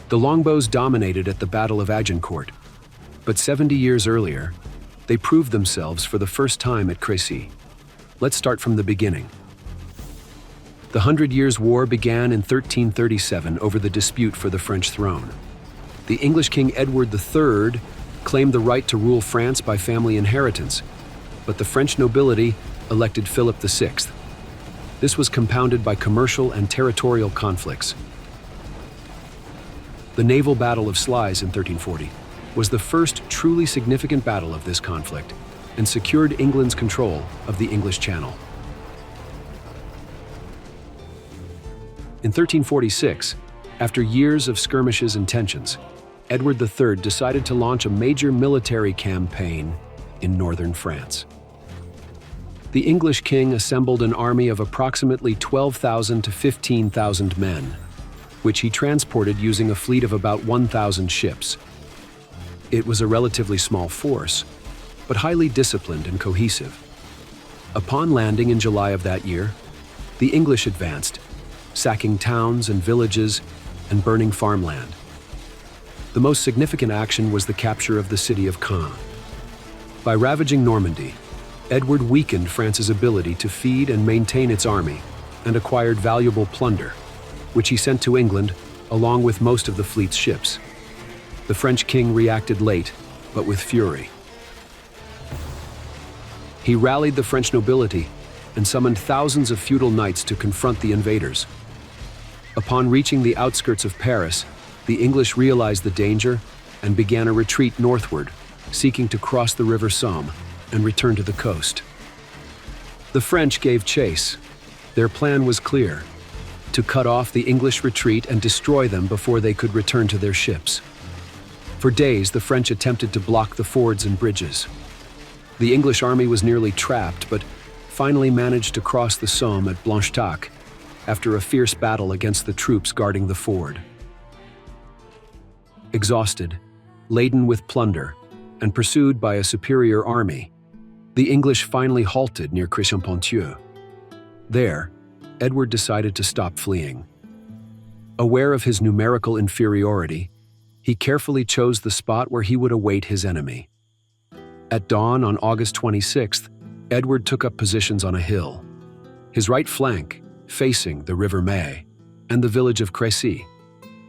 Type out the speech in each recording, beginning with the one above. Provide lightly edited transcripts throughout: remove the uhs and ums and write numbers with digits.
The longbows dominated at the Battle of Agincourt, but 70 years earlier, they proved themselves for the first time at Crécy. Let's start from the beginning. The Hundred Years' War began in 1337 over the dispute for the French throne. The English King Edward III claimed the right to rule France by family inheritance, but the French nobility elected Philip VI. This was compounded by commercial and territorial conflicts. The naval Battle of Sluys in 1340 was the first truly significant battle of this conflict and secured England's control of the English Channel. In 1346, after years of skirmishes and tensions, Edward III decided to launch a major military campaign in northern France. The English king assembled an army of approximately 12,000 to 15,000 men, which he transported using a fleet of about 1,000 ships. It was a relatively small force, but highly disciplined and cohesive. Upon landing in July of that year, the English advanced, sacking towns and villages and burning farmland. The most significant action was the capture of the city of Caen. By ravaging Normandy, Edward weakened France's ability to feed and maintain its army and acquired valuable plunder, which he sent to England along with most of the fleet's ships. The French king reacted late, but with fury. He rallied the French nobility and summoned thousands of feudal knights to confront the invaders. Upon reaching the outskirts of Paris, the English realized the danger and began a retreat northward, seeking to cross the River Somme and return to the coast. The French gave chase. Their plan was clear: to cut off the English retreat and destroy them before they could return to their ships. For days, the French attempted to block the fords and bridges. The English army was nearly trapped, but finally managed to cross the Somme at Blanchetaque after a fierce battle against the troops guarding the ford. Exhausted, laden with plunder, and pursued by a superior army, the English finally halted near Crécy. There, Edward decided to stop fleeing. Aware of his numerical inferiority, he carefully chose the spot where he would await his enemy. At dawn on August 26th, Edward took up positions on a hill, his right flank facing the River May and the village of Crécy,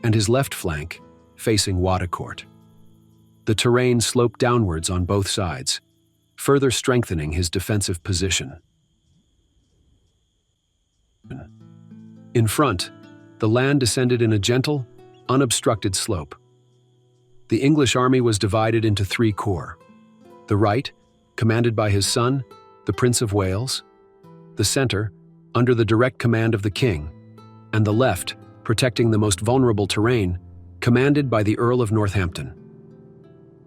and his left flank facing Waudecourt. The terrain sloped downwards on both sides, further strengthening his defensive position. In front, the land descended in a gentle, unobstructed slope. The English army was divided into three corps: the right, commanded by his son, the Prince of Wales; the center, under the direct command of the king; and the left, protecting the most vulnerable terrain, commanded by the Earl of Northampton.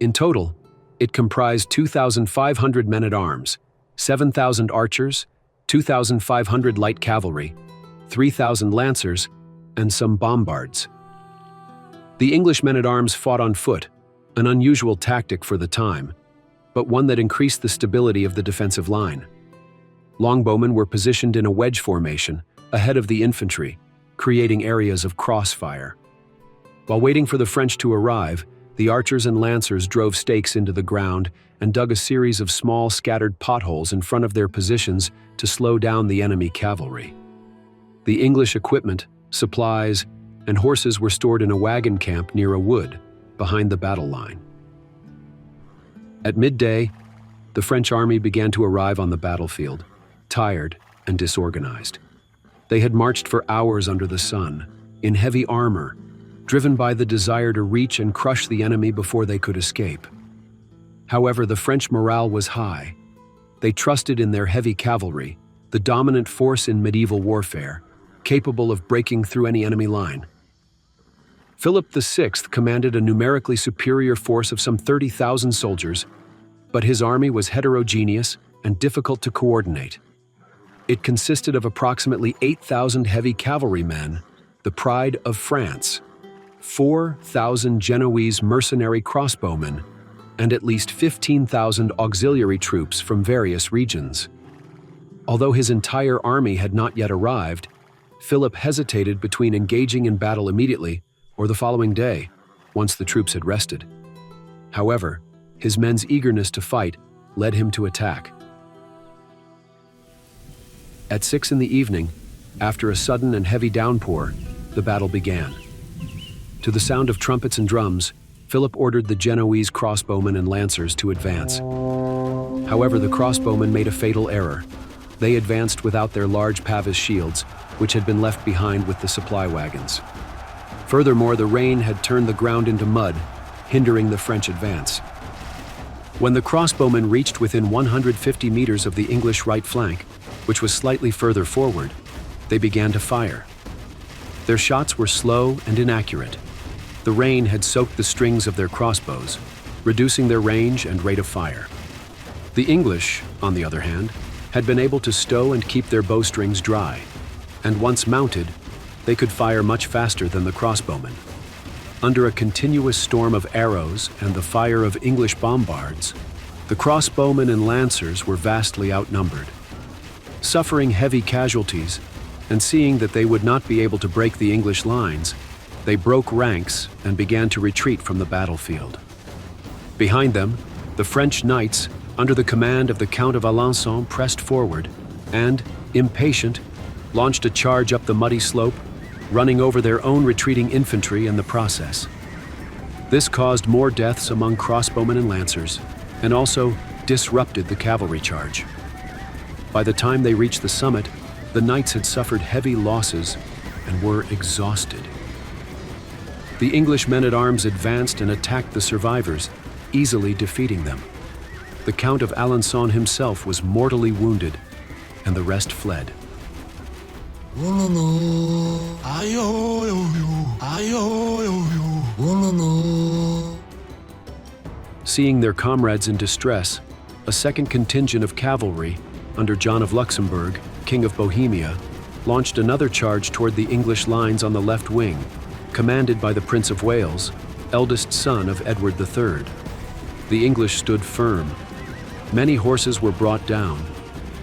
In total, it comprised 2,500 men-at-arms, 7,000 archers, 2,500 light cavalry, 3,000 lancers, and some bombards. The English men-at-arms fought on foot, an unusual tactic for the time, but one that increased the stability of the defensive line. Longbowmen were positioned in a wedge formation ahead of the infantry, creating areas of crossfire. While waiting for the French to arrive, the archers and lancers drove stakes into the ground and dug a series of small scattered potholes in front of their positions to slow down the enemy cavalry. The English equipment, supplies, and horses were stored in a wagon camp near a wood behind the battle line. At midday, the French army began to arrive on the battlefield, tired and disorganized. They had marched for hours under the sun, in heavy armor, driven by the desire to reach and crush the enemy before they could escape. However, the French morale was high. They trusted in their heavy cavalry, the dominant force in medieval warfare, capable of breaking through any enemy line. Philip VI commanded a numerically superior force of some 30,000 soldiers, but his army was heterogeneous and difficult to coordinate. It consisted of approximately 8,000 heavy cavalrymen, the pride of France, 4,000 Genoese mercenary crossbowmen, and at least 15,000 auxiliary troops from various regions. Although his entire army had not yet arrived, Philip hesitated between engaging in battle immediately or the following day, once the troops had rested. However, his men's eagerness to fight led him to attack. At 6 in the evening, after a sudden and heavy downpour, the battle began. To the sound of trumpets and drums, Philip ordered the Genoese crossbowmen and lancers to advance. However, the crossbowmen made a fatal error. They advanced without their large pavis shields, which had been left behind with the supply wagons. Furthermore, the rain had turned the ground into mud, hindering the French advance. When the crossbowmen reached within 150 meters of the English right flank, which was slightly further forward, they began to fire. Their shots were slow and inaccurate. The rain had soaked the strings of their crossbows, reducing their range and rate of fire. The English, on the other hand, had been able to stow and keep their bowstrings dry, and once mounted, they could fire much faster than the crossbowmen. Under a continuous storm of arrows and the fire of English bombards, the crossbowmen and lancers were vastly outnumbered. Suffering heavy casualties, and seeing that they would not be able to break the English lines, they broke ranks and began to retreat from the battlefield. Behind them, the French knights, under the command of the Count of Alençon, pressed forward and, impatient, launched a charge up the muddy slope, running over their own retreating infantry in the process. This caused more deaths among crossbowmen and lancers, and also disrupted the cavalry charge. By the time they reached the summit, the knights had suffered heavy losses and were exhausted. The English men-at-arms advanced and attacked the survivors, easily defeating them. The Count of Alençon himself was mortally wounded, and the rest fled. Seeing their comrades in distress, a second contingent of cavalry, under John of Luxembourg, King of Bohemia, launched another charge toward the English lines on the left wing, commanded by the Prince of Wales, eldest son of Edward III. The English stood firm. Many horses were brought down,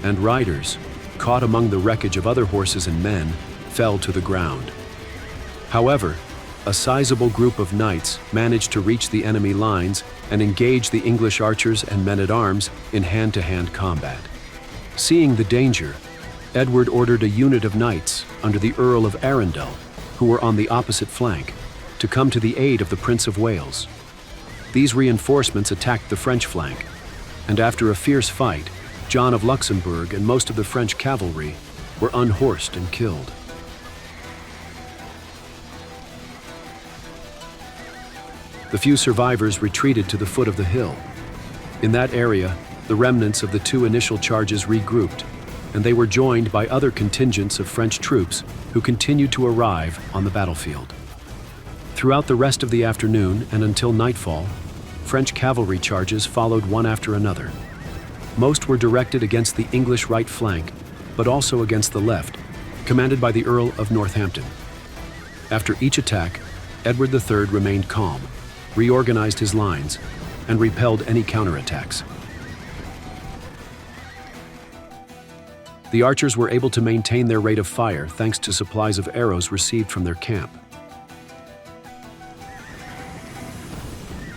and riders, caught among the wreckage of other horses and men, fell to the ground. However, a sizable group of knights managed to reach the enemy lines and engage the English archers and men-at-arms in hand-to-hand combat. Seeing the danger, Edward ordered a unit of knights under the Earl of Arundel, who were on the opposite flank, to come to the aid of the Prince of Wales. These reinforcements attacked the French flank, and after a fierce fight, John of Luxembourg and most of the French cavalry were unhorsed and killed. The few survivors retreated to the foot of the hill. In that area, the remnants of the two initial charges regrouped, and they were joined by other contingents of French troops who continued to arrive on the battlefield. Throughout the rest of the afternoon and until nightfall, French cavalry charges followed one after another. Most were directed against the English right flank, but also against the left, commanded by the Earl of Northampton. After each attack, Edward III remained calm, reorganized his lines, and repelled any counterattacks. The archers were able to maintain their rate of fire thanks to supplies of arrows received from their camp.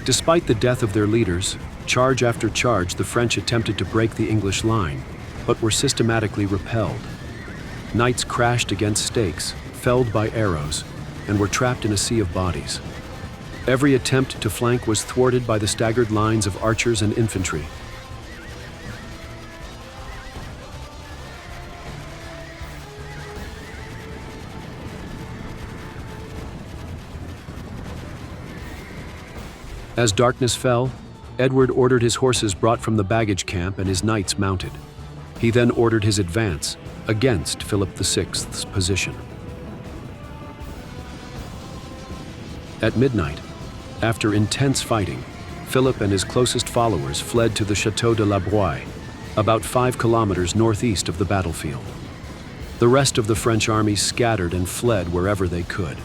Despite the death of their leaders, charge after charge the French attempted to break the English line, but were systematically repelled. Knights crashed against stakes, felled by arrows, and were trapped in a sea of bodies. Every attempt to flank was thwarted by the staggered lines of archers and infantry. As darkness fell, Edward ordered his horses brought from the baggage camp and his knights mounted. He then ordered his advance against Philip VI's position. At midnight, after intense fighting, Philip and his closest followers fled to the Château de la Broye, about 5 kilometers northeast of the battlefield. The rest of the French army scattered and fled wherever they could.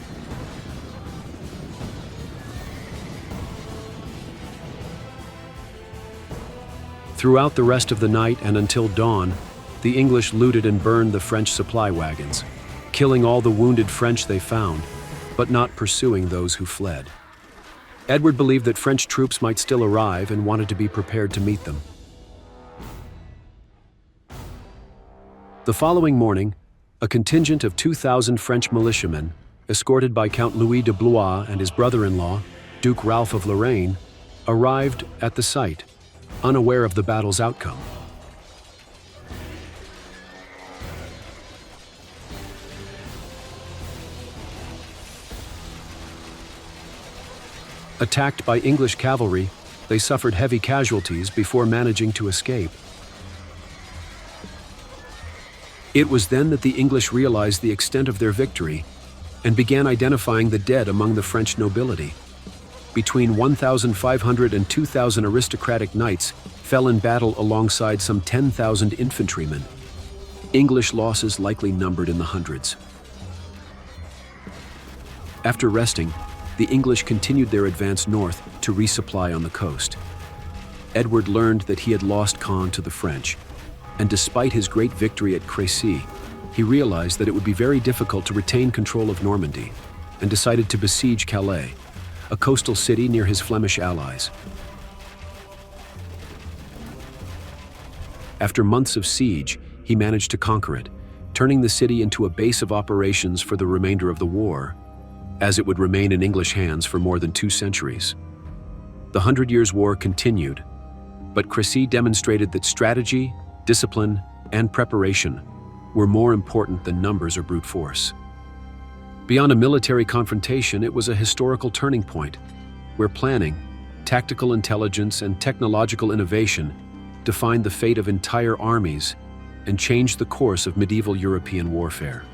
Throughout the rest of the night and until dawn, the English looted and burned the French supply wagons, killing all the wounded French they found, but not pursuing those who fled. Edward believed that French troops might still arrive and wanted to be prepared to meet them. The following morning, a contingent of 2,000 French militiamen, escorted by Count Louis de Blois and his brother-in-law, Duke Ralph of Lorraine, arrived at the site, unaware of the battle's outcome. Attacked by English cavalry, they suffered heavy casualties before managing to escape. It was then that the English realized the extent of their victory and began identifying the dead among the French nobility. Between 1,500 and 2,000 aristocratic knights fell in battle alongside some 10,000 infantrymen. English losses likely numbered in the hundreds. After resting, the English continued their advance north to resupply on the coast. Edward learned that he had lost Caen to the French, and despite his great victory at Crécy, he realized that it would be very difficult to retain control of Normandy, and decided to besiege Calais, a coastal city near his Flemish allies. After months of siege, he managed to conquer it, turning the city into a base of operations for the remainder of the war, as it would remain in English hands for more than 2 centuries. The 100 Years' War continued, but Crécy demonstrated that strategy, discipline, and preparation were more important than numbers or brute force. Beyond a military confrontation, it was a historical turning point, where planning, tactical intelligence, and technological innovation defined the fate of entire armies and changed the course of medieval European warfare.